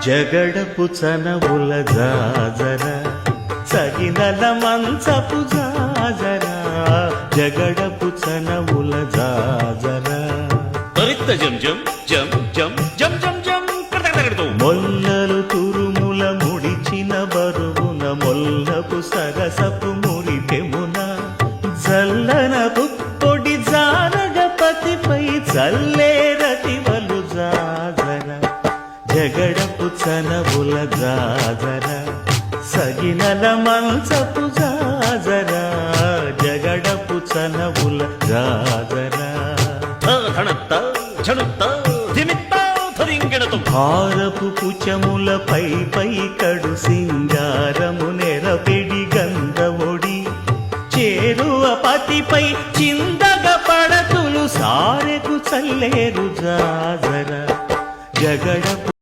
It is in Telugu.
జగడపు చనవుల జాజర సగినల మంచపు జాజర జగడపు చనవుల జాజర జం జం జం జం జం జం జం మొల్లలు తురుముల ముడిచిన బరువున మొల్లపు సరసపు మురిపెమున జల్లన పుప్పొడి జానగపతిపై చల్లేరతివలు జాజర జగడపు చనవుల జాజర సగినల మంచపు జాజర జగడపు చనవుల జాజర భారపు పుచములపై పై కడు సింగారము నెరపెడి గంధముడి చేరువ పతిపై చిందగ పడతులు సారెకు చల్లేరు జాజర జగడపు